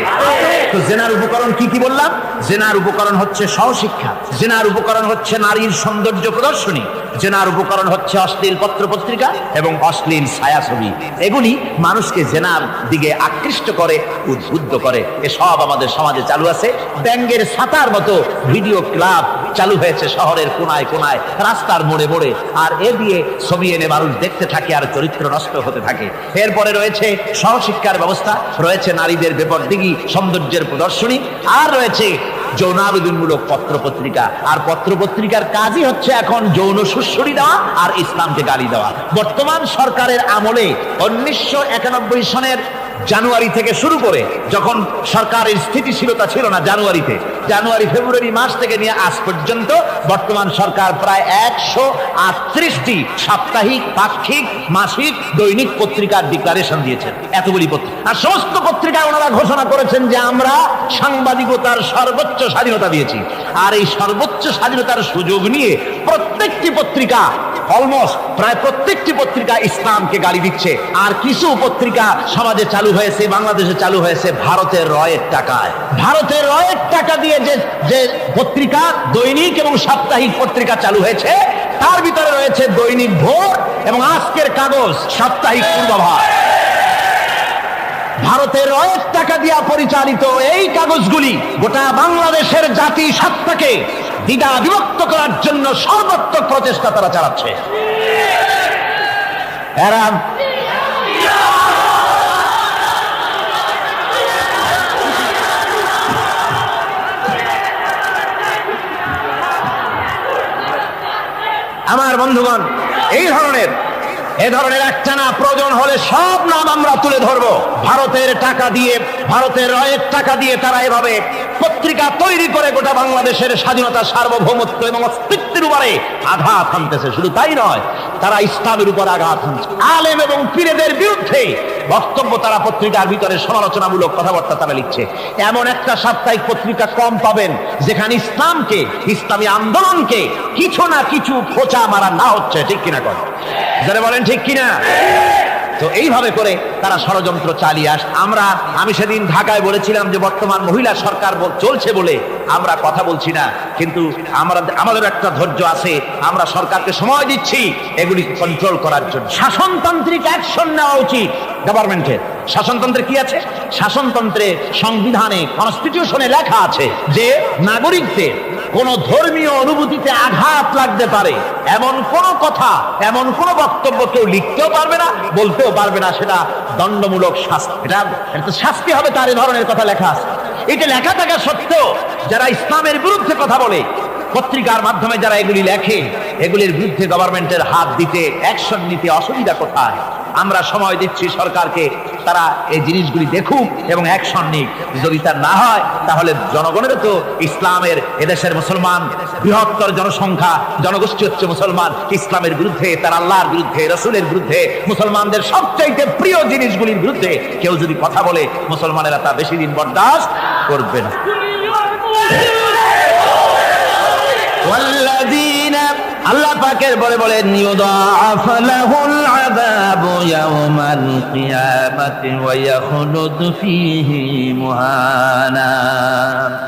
তো জেনার উপকরণ কি কি বললাম? জেনার উপকরণ হচ্ছে সহশিক্ষা, জেনার উপকরণ হচ্ছে নারীর সৌন্দর্য প্রদর্শনী, জেনার উপকরণ হচ্ছে অশ্লীল পত্র পত্রিকা এবং অশ্লীল ছায়াছবি। এগুলি মানুষকে জেনার দিকে আকৃষ্ট করে, উদ্বুদ্ধ করে। এসব আমাদের সমাজে চালু আছে। ব্যাঙ্গের ছাতার মতো ভিডিও ক্লাব চালু হয়েছে শহরের কোনায় কোনায়, রাস্তার মোড়ে মোড়ে, আর এ দিয়ে ছবি এনে মানুষ দেখতে থাকে আর চরিত্র নষ্ট হতে থাকে। এরপরে রয়েছে সহশিক্ষার ব্যবস্থা, রয়েছে নারীদের বেপরদিগি সৌন্দর্যের প্রদর্শনী, আর রয়েছে যৌনাবেদনমূলক পত্র পত্রিকা। আর পত্র পত্রিকার কাজই হচ্ছে এখন যৌন সুশ্রী দেওয়া আর ইসলামকে গালি দেওয়া। বর্তমান সরকারের আমলে 1991 সনের জানুয়ারি থেকে শুরু করে, যখন সরকারের স্থিতিশীলতা ছিল না, জানুয়ারি ফেব্রুয়ারি মাস থেকে নিয়ে আজ পর্যন্ত বর্তমান সরকার প্রায় 138টি সাপ্তাহিক, পাক্ষিক, মাসিক, দৈনিক পত্রিকার ডিক্লারেশন দিয়েছেন। এতগুলি পত্রিকা, আর সমস্ত পত্রিকায় ওনারা ঘোষণা করেছেন যে আমরা সাংবাদিকতার সর্বোচ্চ স্বাধীনতা দিয়েছি। আর এই সর্বোচ্চ স্বাধীনতার সুযোগ নিয়ে প্রত্যেকটি পত্রিকা অলমোস্ট প্রায় প্রত্যেকটি পত্রিকা ইসলামকে গালি দিচ্ছে। আর কিছু পত্রিকা সমাজে চালু হয়েছে, বাংলাদেশে চালু হয়েছে ভারতের রয়ের টাকায়। ভারতের রয়ের টাকা দিয়ে যে পত্রিকা, দৈনিক এবং সাপ্তাহিক পত্রিকা চালু হয়েছে, তার ভিতরে রয়েছে দৈনিক ভোর এবং আজকের কাগজ, সাপ্তাহিক পূর্বাভাস। ভারতের রয়ের টাকা দিয়া পরিচালিত এই কাগজগুলি গোটা বাংলাদেশের জাতি সত্তাকে দ্বিধা বিভক্ত করার জন্য সর্বাত্মক প্রচেষ্টা তারা চালাচ্ছে। এরা আমার বন্ধুগণ, এই ধরনের একটানা প্রয়োজন হলে সব নাম আমরা তুলে ধরবো। ভারতের টাকা দিয়ে, ভারতের রয়ের টাকা দিয়ে তারা এভাবে পত্রিকা তৈরি করে গোটা বাংলাদেশের স্বাধীনতা, সার্বভৌমত্ব এবং অস্তিত্বের উপরে আঘাত হানতেছে। শুধু তাই নয়, তারা ইসলামের উপর আঘাত হানছে। আলেম এবং পীরদের বিরুদ্ধে বক্তব্য তারা পত্রিকার ভিতরে সমালোচনামূলক কথাবার্তা তারা লিখছে। এমন একটা সাপ্তাহিক পত্রিকা কম পাবেন যেখানে ইসলামকে, ইসলামী আন্দোলনকে কিছু না কিছু খোঁচা মারা না হচ্ছে। ঠিক কিনা কথা যারা বলেন, ঠিক কিনা? তো এইভাবে করে তারা ষড়যন্ত্র চালিয়ে আমি সেদিন ঢাকায় বলেছিলাম যে বর্তমান মহিলা সরকার চলছে বলে আমরা কথা বলছি না, কিন্তু আমাদের একটা ধৈর্য আছে। আমরা সরকারকে সময় দিচ্ছি এগুলি কন্ট্রোল করার জন্য। শাসনতান্ত্রিক অ্যাকশন নেওয়া উচিত গভর্নমেন্টের। শাসনতন্ত্রে কি আছে? শাসনতন্ত্রে, সংবিধানে, কনস্টিটিউশনে লেখা আছে যে নাগরিকদের কোন ধর্মীয় অনুভূতিতে আঘাত লাগতে পারে এমন কোন কথা, এমন কোন বক্তব্য কেউ লিখতেও পারবে না, বলতেও পারবে না। সেটা দণ্ডমূলক শাস্তি, এটা শাস্তি হবে তার। এ ধরনের কথা লেখা আছে। এটা লেখা থাকা সত্ত্বেও যারা ইসলামের বিরুদ্ধে কথা বলে, পত্রিকার মাধ্যমে যারা এগুলি লেখে, এগুলির বিরুদ্ধে গভর্নমেন্টের হাত দিতে, অ্যাকশন নিতে অসুবিধা কোথায়? আমরা সময় দিচ্ছি সরকারকে, তারা এই জিনিসগুলি দেখুক এবং অ্যাকশন নিক। যদি তা না হয় তাহলে জনগণের তো ইসলামের, এদেশের মুসলমান বৃহত্তর জনসংখ্যা, জনগোষ্ঠী হচ্ছে মুসলমান। ইসলামের বিরুদ্ধে, তার আল্লাহর বিরুদ্ধে, রসুলের বিরুদ্ধে, মুসলমানদের সবচাইতে প্রিয় জিনিসগুলির বিরুদ্ধে কেউ যদি কথা বলে, মুসলমানেরা তা বেশি দিন বরদাস্ত করবে না। আল্লাহ পাকের বলেন ইউদাআফ লাহুল আযাবু ইয়াওমাল কিয়ামাতি ওয়া ইয়াখলুদু ফীহি মুহানা।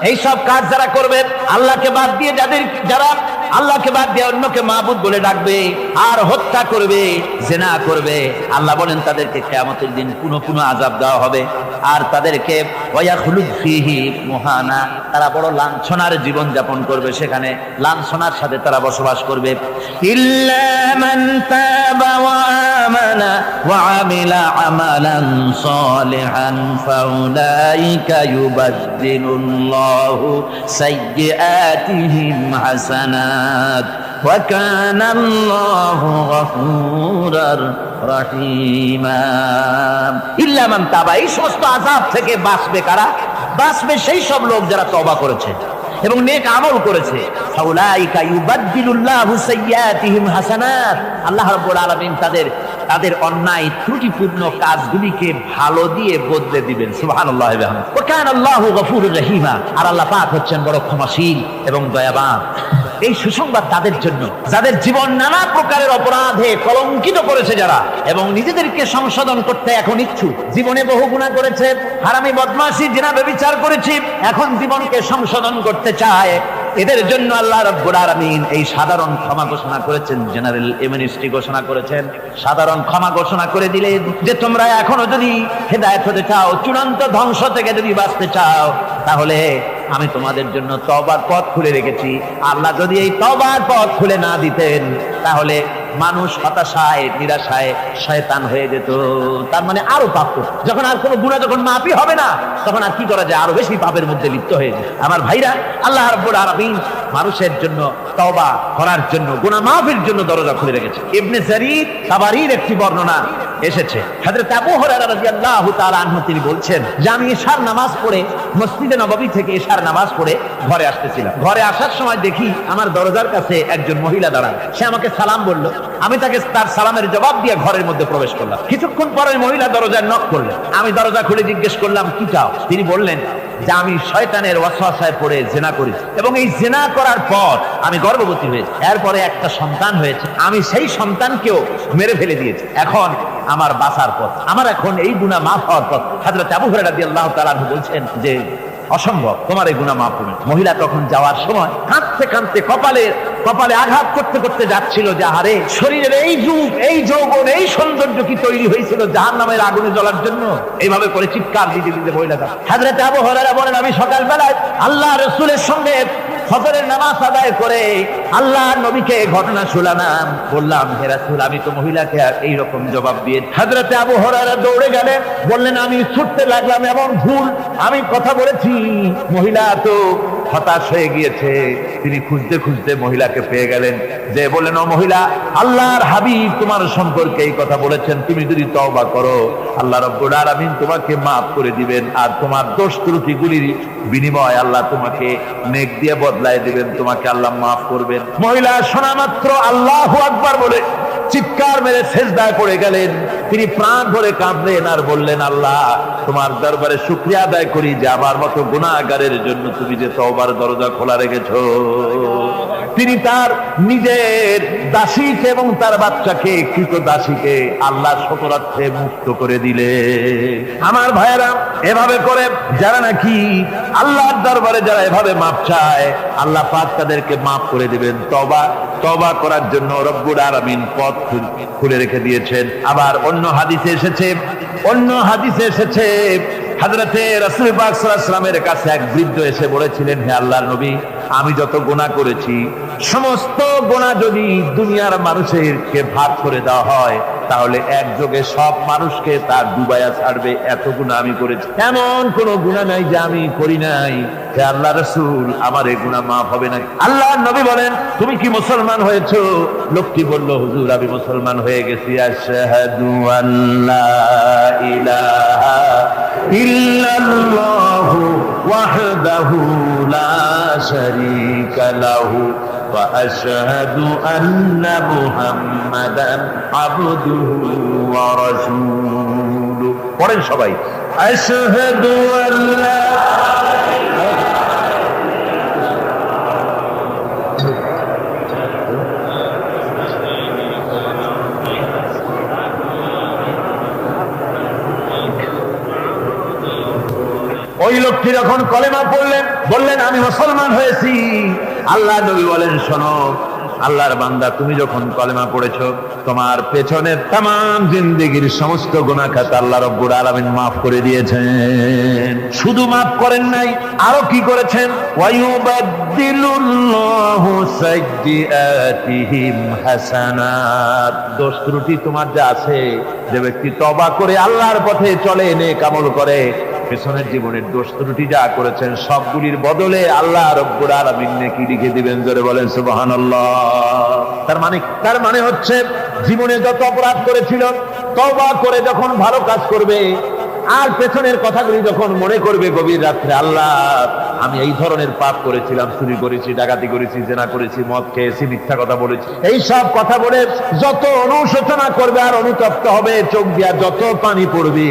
এই সব কাজ যারা করবে, আল্লাহকে বাদ দিয়ে যারা আল্লাহকে বাদ দিয়ে অন্যকে মাবুদ বলে ডাকবে আর হত্যা করবে, জিনা করবে, আল্লাহ বলেন তাদেরকে কিয়ামতের দিন পুনঃ আযাব দেওয়া হবে। আর তাদেরকে ওয়া ইয়াখলুদ ফীহি মুহানা, তারা বড় লাঞ্ছনার জীবন যাপন করবে, সেখানে লাঞ্ছনার সাথে তারা বসবাস করবে। ইল্লা মান তাবা ওয়া আমানা ওয়া আমিলা আমালান সালিহান ফাউলাইকা ইউবাদদিলুল্লাহু সাইয়্যাতিহিম হাসানাত ওয়া কানা আল্লাহু গফুরার রহিমা। ইল্লা মান তাবা, এই সমস্ত আযাব থেকে বাঁচবে কারা? বাঁচবে সেই সব লোক যারা তওবা করেছে এবং নেক আমল করেছে। ফাউলাইকা ইউবাদদিলুল্লাহু সাইয়্যাতিহিম হাসানাত, আল্লাহ রাব্বুল আলামিন তাদের অন্যায় ত্রুটিপূর্ণ কাজগুলিকে ভালো দিয়ে বদলে দিবেন। সুবহানাল্লাহ ওয়া বিহামদিহি। ওয়া কানা আল্লাহু গফুরুর রহিমা, আর আল্লাহ পাক হচ্ছেন বড় ক্ষমাশীল এবং দয়াবান। এই সুসংবাদ তাদের জন্য যাদের জীবন নানা প্রকারের অপরাধে কলঙ্কিত করেছে যারা, এবং নিজেদেরকে সংশোধন করতে এখন ইচ্ছুক। জীবনে বহু গুনাহ করেছে, হারামি, বদমাশি, জিনা, ব্যভিচার করেছে, এখন জীবনকে সংশোধন করতে চায়। এদের জন্য আল্লাহ রাব্বুল আলামিন এই সাধারণ ক্ষমা ঘোষণা করেছেন, জেনারেল এমনেস্টি ঘোষণা করেছেন। সাধারণ ক্ষমা ঘোষণা করে দিলেন যে তোমরা এখনো যদি হেদায়েত হতে চাও, চূড়ান্ত ধ্বংস থেকে যদি বাঁচতে চাও, তাহলে আমি তোমাদের জন্য তওবার পথ খুলে রেখেছি। আল্লাহ যদি এই তওবার পথ খুলে না দিতেন তাহলে মানুষ হতাশায়, নিরাশায় শয়তান হয়ে যেত। তার মানে আরো পাপ করত। যখন আর কোনো গুনাহ যখন মাফই হবে না, তখন আর কি করা যায়? আরো বেশি পাপের মধ্যে লিপ্ত হয়ে যায়। আমার ভাইরা, আল্লাহ রাব্বুল আলামিন মানুষের জন্য তওবা করার জন্য, গুনাহ মাফের জন্য দরজা খুলে রেখেছে। ইবনে জারীর তাবারীর একটি বর্ণনা এসেছে, হযরত আবু হুরায়রা রাদিয়াল্লাহু তাআলা আনহু তিনি বলছেন যে আমি ইশার নামাজ পড়ে মসজিদে নববী থেকে ইশার নামাজ পড়ে ঘরে আসতেছিলাম। ঘরে আসার সময় দেখি আমার দরজার কাছে একজন মহিলা দাঁড়ান। সে আমাকে সালাম বলল, আমি তাকে তার সালামের জবাব দিয়ে ঘরের মধ্যে প্রবেশ করলাম। কিছুক্ষণ পরে মহিলা দরজায় নক করলেন। আমি দরজা খুলে জিজ্ঞেস করলাম কি চাও? তিনি বললেন যে আমি শয়তানের ওয়াসওয়াসায় পড়ে জিনা করেছি এবং এই জিনা করার পর আমি গর্ভবতী হয়েছি, এরপরে একটা সন্তান হয়েছে, আমি সেই সন্তানকেও মেরে ফেলে দিয়েছি, এখন আমার বাঁচার পথ, আমার এখন এই গুনাহ মাফ হওয়ার পথ। হযরত আবু হুরায়রা রাদিয়াল্লাহু তাআলা আনহু বলছেন যে অসম্ভব, তোমার এই গুনাহ মাফ হবে। মহিলা তখন যাওয়ার সময় কাঁদতে কাঁদতে কপালে আঘাত করতে করতে যাচ্ছিল যে আরে শরীরের এই রূপ, এই যৌবন, এই সৌন্দর্য কি তৈরি হয়েছিল জাহান্নামের আগুনে জ্বলার জন্য? এইভাবে করে চিৎকার দিতে দিতে মহিলাটা। হযরত আবু হুরায়রা বলেন, আমি সকালবেলায় আল্লাহ রাসূলের সঙ্গে ফজরের নামাজ আদায় করে আল্লাহর নবীকে ঘটনা শোনালাম, বললাম হে রাসূল আমি তো মহিলাকে এইরকম জবাব দিয়ে। হযরত আবু হুরায়রা দৌড়ে গেলেন, বললেন আমি ছুটতে লাগলাম, এমন ভুল আমি কথা বলেছি। মহিলা তো হতাশ হয়ে গিয়েছে, তিনি খুঁজতে খুঁজতে মহিলাকে পেয়ে গেলেন, যে বললেন ও মহিলা, আল্লাহর হাবিব তোমার সম্পর্কে এই কথা বলেছেন, তুমি যদি তওবা করো আল্লাহ রাব্বুল আলামিন তোমাকে মাফ করে দিবেন, আর তোমার দোষ ত্রুটিগুলির বিনিময় আল্লাহ তোমাকে নেক দিয়ে বদলায় দিবেন, তোমাকে আল্লাহ মাফ করবেন। মহিলা শোনা মাত্র আল্লাহু আকবার বলে চিৎকার মেরে সেজদায় পড়ে গেলেন। তিনি প্রাণ ভরে কাঁদলেন আর বললেন, আল্লাহ তোমার দরবারে শুকরিয়া আদায় করি যে আমার মতো গুনাহগারের জন্য তুমি যে তওবার দরজা খোলা রেখেছো। তিনি তার নিজের দাসীকে এবং তার বাচ্চাকে, কৃত দাসীকে আল্লাহ শকরার্থে মুক্ত করে দিলে। আমার ভাইয়েরা, এভাবে করে যারা নাকি আল্লাহর দরবারে যারা এভাবে মাপ চায় আল্লাহ পাক তাদেরকে মাফ করে দিবেন। তওবা করার জন্য রব্বুল আলামিন পথ খুলে রেখে দিয়েছেন। আবার অন্য হাদিসে এসেছে হযরতে রাসূল পাক সাল্লাল্লাহু আলাইহি ওয়াসাল্লামের কাছে এক বৃদ্ধ এসে বলেছিলেন, হে আল্লাহর নবী আমি যত গুনাহ করেছি সমস্ত গুনাহ যদি দুনিয়ার মানুষেরকে ভাগ করে দেওয়া হয় তাহলে একযোগে সব মানুষকে তার ডুবাইয়া ছাড়বে, এত গুনাহ আমি করেছি, এমন কোন গুনাহ নাই যে আমি করি নাই। হে আল্লাহ রাসূল আমার এই গুনাহ মাফ হবে না। আল্লাহর নবী বলেন, তুমি কি মুসলমান হয়েছো? লোকটি বলল, হুজুর আমি মুসলমান হয়ে গেছি। আশহাদু আল্লা ইলাহা ইল্লাল্লাহু ওয়াহদাহু লা শারীকা লাহু ওয়া আশহাদু আন্না মুহাম্মাদান আবদুহু ওয়া রাসূলুহু। পড়েন সবাই, আশহাদু আল্লা ওই লোকটি যখন কলেমা পড়লেন, বললেন আমি মুসলমান হয়েছি। আল্লাহ নবী বলেন, শোনো আল্লাহর বান্দা, তুমি যখন কলেমা পড়েছো তোমার পেছনের তামাম জিন্দেগির সমস্ত গুনাহ খাতা আল্লাহ রাব্বুল আলামিন মাফ করে দিয়েছেন। শুধু মাফ করেন নাই, আরো কি করেছেন? ওয়ায়ুবাদদিলুল্লাহু সাইয়্যাতিহিম হাসানাত। দোষ ত্রুটি তোমার যা আছে, যে ব্যক্তি তওবা করে আল্লাহর পথে চলে, নেক আমল করে, পেছনের জীবনের দোষ ত্রুটি যা করেছেন সবগুলির বদলে আল্লাহ রাব্বুল আলামিন নেকি লিখে দিবেন। জোরে বলেন সুবহানাল্লাহ। তার মানে হচ্ছে জীবনে যত অপরাধ করেছিল তওবা করে যখন ভালো কাজ করবে আর পেছনের কথাগুলি যখন মনে করবে গভীর রাত্রে, আল্লাহ আমি এই ধরনের পাপ করেছিলাম, চুরি করেছি, ডাকাতি করেছি, জেনা করেছি, মদ খেয়েছি, মিথ্যা কথা বলেছি, এই সব কথা বলে যত অনুশোচনা করবে আর অনুতপ্ত হবে, চোখ দিয়া যত পানি পড়বে,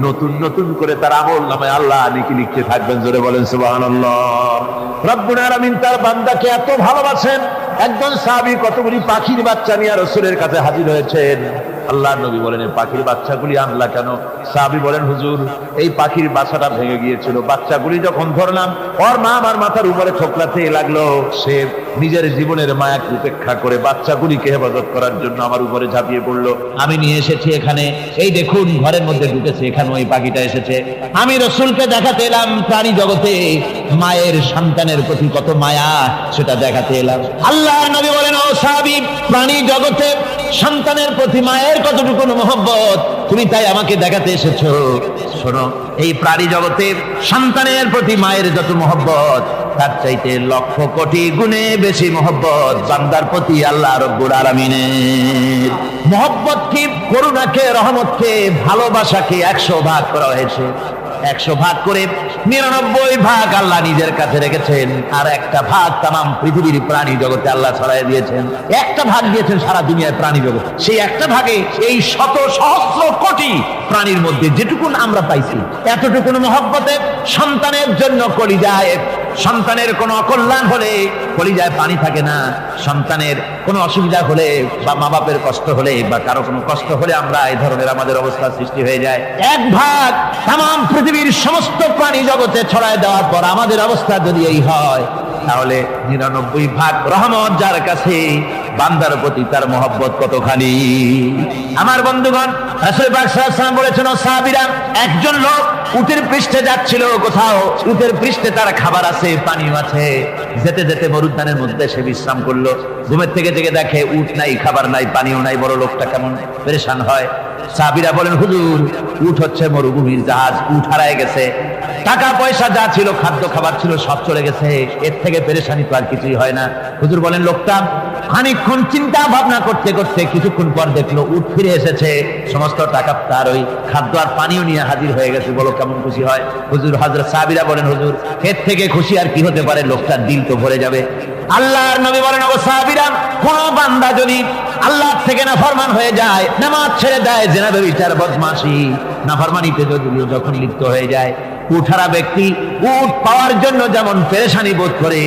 নতুন নতুন করে তার আমল নামায় আল্লাহ নেকি লিখতে থাকবেন। জোরে বলেন সুবহানাল্লাহ। রব্বুল আলামিন তার বান্দাকে এত ভালোবাসেন, একজন সাহাবী কতগুলি পাখির বাচ্চা নিয়ে রাসূলের কাছে হাজির হয়েছেন। আল্লাহর নবী বলেন, এই পাখির বাচ্চাগুলি আনলা কেন? সাহাবী বলেন, হুজুর এই পাখির বাসাটা ভেঙে গিয়েছিল, বাচ্চাগুলি যখন ধরলাম ওর মা আমার মাথার উপরে ঠোকলাতে লাগলো, সে নিজের জীবনের মায়াকে উপেক্ষা করে বাচ্চাগুলিকে হেফাজত করার জন্য আমার উপরে ঝাঁপিয়ে পড়লো। আমি নিয়ে এসেছি এখানে, এই দেখুন ঘরের মধ্যে ঢুকেছে, এখানে ওই পাখিটা এসেছে। আমি রাসূলকে দেখাতে এলাম প্রাণী জগতে মায়ের সন্তানের প্রতি কত মায়া, সেটা দেখাতে এলাম। আল্লাহর নবী বলেন, ও সাহাবী প্রাণী জগতে সন্তানের প্রতি মায়ের কতটুকু মহব্বত তুমি তাই আমাকে দেখাতে এসেছো। শোনো, এই প্রাণী জগতের সন্তানের প্রতি মায়ের যত মহব্বত তার চাইতে লক্ষ কোটি গুণে বেশি মহব্বত বান্দার প্রতি আল্লাহ রাব্বুল আলামিনের। মহব্বতকে, করুণাকে, রহমতকে, ভালোবাসাকে 100 ভাগ করা হয়েছে। 100 ভাগ করে 99 ভাগ আল্লাহ নিজের কাছে রেখেছেন, আর একটা ভাগ তামাম পৃথিবীর প্রাণী জগতে আল্লাহ ছড়াই দিয়েছেন। একটা ভাগ দিয়েছেন সারা দুনিয়ার প্রাণী জগৎ, সেই একটা ভাগে এই শত সহস্র কোটি প্রাণীর মধ্যে যেটুকুন আমরা পাইছি এতটুকুন মহব্বতে সন্তানের জন্য কলিজায়, সন্তানের কোনো অকল্যাণ হলে কলিজায় পানি থাকে না, সন্তানের কোনো অসুবিধা হলে বা মা বাপের কষ্ট হলে বা কারো কোনো কষ্ট হলে আমরা এই ধরনের আমাদের অবস্থা সৃষ্টি হয়ে যায়। এক ভাগ তাম পৃথিবীর সমস্ত প্রাণী জগতে ছড়ায় দেওয়ার পর আমাদের অবস্থা যদি এই হয়, তাহলে 99 ভাগ রহমত যার কাছে, বান্দার প্রতি তার মহব্বত কতখানি। আমার বন্ধুগণ, রাসূল পাক সাল্লাল্লাহু আলাইহি ওয়াসাল্লাম বলেছেন, ও সাহাবীরা, একজন লোক উটের পৃষ্ঠে যাচ্ছিল কোথাও, উটের পৃষ্ঠে তার খাবার আছে, পানিও আছে, যেতে যেতে মরুদ্যানের মধ্যে সে বিশ্রাম করলো। ঘুমের থেকে জেগে দেখে উট নাই, খাবার নাই, পানিও নাই। বড় লোকটা কেমন পেরেশান হয়। সাহাবীরা বলেন, হুজুর, উট হচ্ছে মরুভূমির জাহাজ, উট হারায় গেছে, টাকা পয়সা যা ছিল, খাদ্য খাবার ছিল, সব চলে গেছে, এর থেকে পেরেশানি তো আর কিছুই হয় না। হুজুর বলেন, লোকটা খানিকক্ষণ চিন্তা ভাবনা করতে করতে কিছুক্ষণ পর দেখলো উট ফিরে এসেছে, সমস্ত টাকা তার ওই খাদ্য আর পানিও নিয়ে হাজির হয়ে গেছে। বলো কেমন খুশি হয়। হুজুর, হযরত সাহাবীরা বলেন, হুজুর, এর থেকে খুশি আর কি হতে পারে, লোকটার দিল তো ভরে যাবে। আল্লাহর নবী বলেন, ও সাহাবীরা, কোন বান্দা যদি আল্লাহ থেকে নাফরমান হয়ে যায়, নামাজ ছেড়ে দেয়, জিনা ব্যভিচার বদমাশি নাফরমানিতে যদি যখন লিপ্ত হয়ে যায়, উঠারা ব্যক্তি উট পাওয়ার জন্য যেমন পেরেশানি বোধ করে,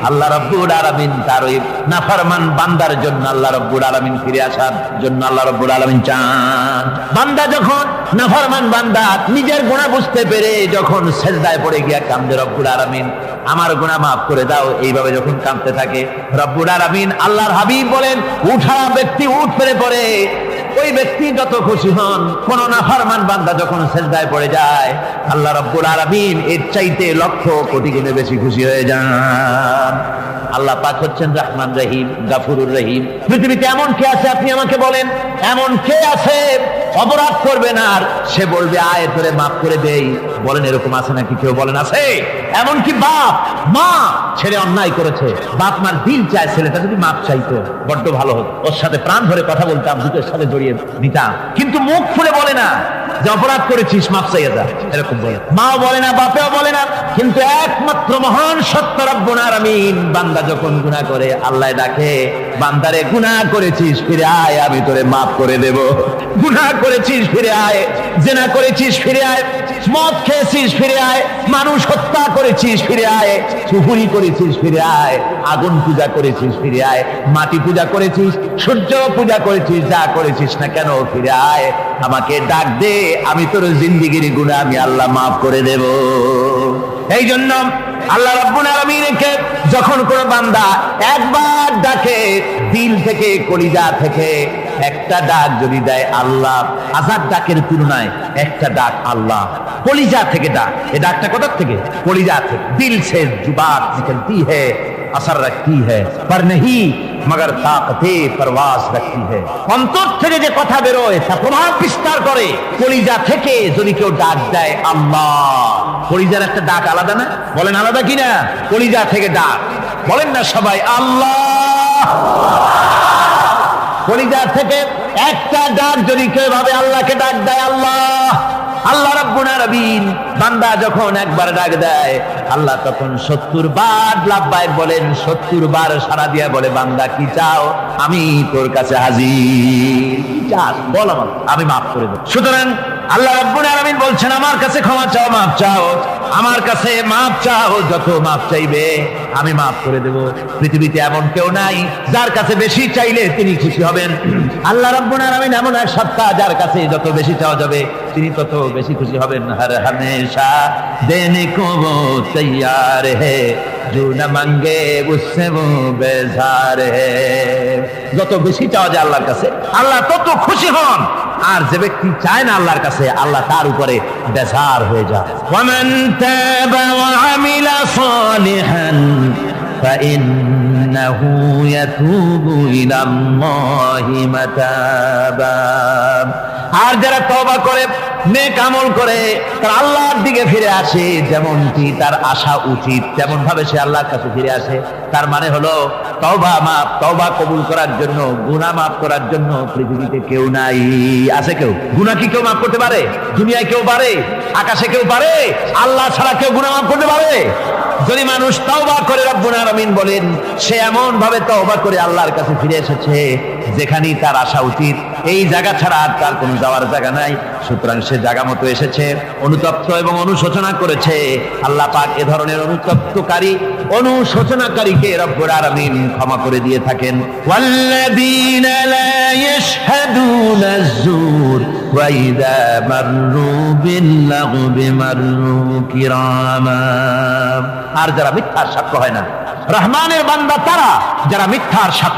আল্লাহ রাব্বুল আলামিন তার ওই নাফরমান বান্দার জন্য, আল্লাহ রাব্বুল আলামিন ফিরে আসার জন্য আল্লাহ রাব্বুল আলামিন চান। বান্দা যখন নাফরমান বান্দা নিজের গুনাহ বুঝতে পেরে যখন সেজদায় পড়ে গিয়া কান্দে, রব্বুল আলামিন আমার গুনাহ মাফ করে দাও, এইভাবে যখন কাঁদতে থাকে, রব্বুল আলামিন আল্লাহর হাবিব বলেন, উঠারা ব্যক্তি উঠ পেরে পড়ে, ওই ব্যক্তি যত খুশি হন। কোন নাফরমান বান্দা যখন সেজদায় পড়ে যায়, আল্লাহ রাব্বুল আলামিন এর চাইতে লক্ষ কোটি গুণে বেশি খুশি হয়ে যান। আল্লাহ পাক হচ্ছেন রহমান রহিম, গাফুরুর রহিম। পৃথিবীতে এমন কে আছে, আপনি আমাকে বলেন, এমন কে আছে অপরাধ করবে না আর সে বলবে আয় তোরে মাফ করে দেই? বলেন, এরকম আছে নাকি? কেউ বলেন আছে? এমনকি বাপ মা ছেলে অন্যায় করেছে, বাপ মার দিল চায় ছেলেটা যদি মাপ চাইতো, বড্ড ভালো হতো, ওর সাথে প্রাণ ভরে কথা বলতাম, দুটোর সাথে জড়িয়ে নিতাম, কিন্তু মুখ খুলে বলে না যে অপরাধ করেছিস, মাপ চাইয়া যা, এরকম বলে। মাও বলে না, বাপেও বলে না, কিন্তু একমাত্র মহান সত্য রব্বুল আলামিন বান্দা যখন গুনাহ করে, আল্লাহ ডাকে, বান্দারে গুনাহ করেছিস ফিরে আয়, আমি তোরে মাফ করে দেব। গুনাহ করেছিস ফিরে আয়, জিনা করেছিস ফিরে আয়, মদ খেয়েছিস ফিরে আয়, মানুষ হত্যা করেছিস ফিরে আয়, চুরি করেছিস ফিরে আয়, আগুন পূজা করেছিস ফিরে আয়, মাটি পূজা করেছিস, সূর্য পূজা করেছিস, যা করেছিস না কেন ফিরে আয়, আমাকে ডাক দে, আমি তোর জিন্দেগির গুনাহ আমি আল্লাহ মাফ করে দেব। এই জন্য আল্লাহ রাব্বুল আলামিনকে যখন কোন বান্দা একবার ডাকে, দিল থেকে, কলিজা থেকে একটা ডাক যদি দেয়, আল্লাহ হাজার ডাকের তুলনায় একটা ডাক আল্লাহ কলিজা থেকে ডাক। এই ডাকটা কোথা থেকে? কলিজা থেকে। দিল সে जुबान निकलती है, असर रखती है, पर नहीं मगर ताकते परवास रखती है। অন্তর থেকে যে কথা বেরোয় তা প্রভাব বিস্তার করে। কলিজা থেকে যদি কেউ ডাক দেয় আল্লাহ, কলিজার একটা ডাক আলাদা না? বলেন আলাদা কিনা? কলিজা থেকে ডাক, বলেন না সবাই আল্লাহ। কলিজা থেকে একটা ডাক যদি কেউ ভাবে আল্লাহকে ডাক দেয় আল্লাহ, আল্লাহ রাব্বুল আলামিন বান্দা যখন একবার ডাক দেয়, আল্লাহ তখন 70 বার লাব্বাইক বলেন, 70 বার সাড়া দিয়া বলে, বান্দা কি চাও, আমি তোর কাছে হাজির, কি চাস বল, আমার আমি মাফ করে দেব। সুতরাং আল্লাহ রাব্বুল আলামিন বলছেন, আমার কাছে ক্ষমা চাও, মাফ চাও, আমার কাছে মাফ চাও, যত মাফ চাইবে আমি মাফ করে দেব। পৃথিবীতে এমন কেউ নাই যার কাছে বেশি চাইলে তিনি খুশি হবেন। আল্লাহ রাব্বুল আলামিন এমন এক সত্তা, যার কাছে যত বেশি চাওয়া যাবে তিনি তত বেশি খুশি হবেন। হর হমেশা দেনে কো वो तैयार है, जो न मांगे उससे वो बेजार है। যত বেশি চাওয়া যায় আল্লাহর কাছে, আল্লাহ তত খুশি হন। আর যে ব্যক্তি চায় না আল্লাহর কাছে, আল্লাহ তার উপরে বেজার হয়ে যায়। ওয়ামান তাবা ওয়া আমিলা সালিহান ফাইন্নাহু ইয়াতুবু ইলাল্লাহি মাতাবা। আর যারা তওবা করে, নেক আমল করে, তার আল্লাহর দিকে ফিরে আসে, যেমনটি তার আশা উচিত তেমন ভাবে সে আল্লাহর কাছে ফিরে আসে, তার মানে হলো তওবা মাফ, তওবা কবুল করার জন্য, গুনাহ মাফ করার জন্য পৃথিবীতে কেউ নাই। আছে কেউ? গুনাহ কি কেউ মাফ করতে পারে? দুনিয়ায় কেউ পারে? আকাশে কেউ পারে? আল্লাহ ছাড়া কেউ গুনাহ মাফ করতে পারে? যদি মানুষ তওবা করে, রব্বুল আলামিন বলেন, সে এমন ভাবে তওবা করে আল্লাহর কাছে ফিরে এসেছে যেখানেই তার আশা উচিত, এই জায়গা ছাড়া আর তার কোনো যাওয়ার জায়গা নাই। সুতরাং সে জায়গা মতো এসেছে, অনুতপ্ত এবং অনুশোচনা করেছে। আল্লাহ পাক এ ধরনের অনুতপ্তকারী, অনুশোচনাকারীকে রব্বুল আলামিন ক্ষমা করে দিয়ে থাকেন। ওয়াল্লাযীনা লা ইয়াশহাদুনা আয-যুর ওয়া ইযা মাররু বিল-লাগবি মাররু কিরামা। আর যারা মিথ্যার সাক্ষ্য হয় না, রহমানের বান্দা তারা যারা মিথ্যার সাক্ষ্য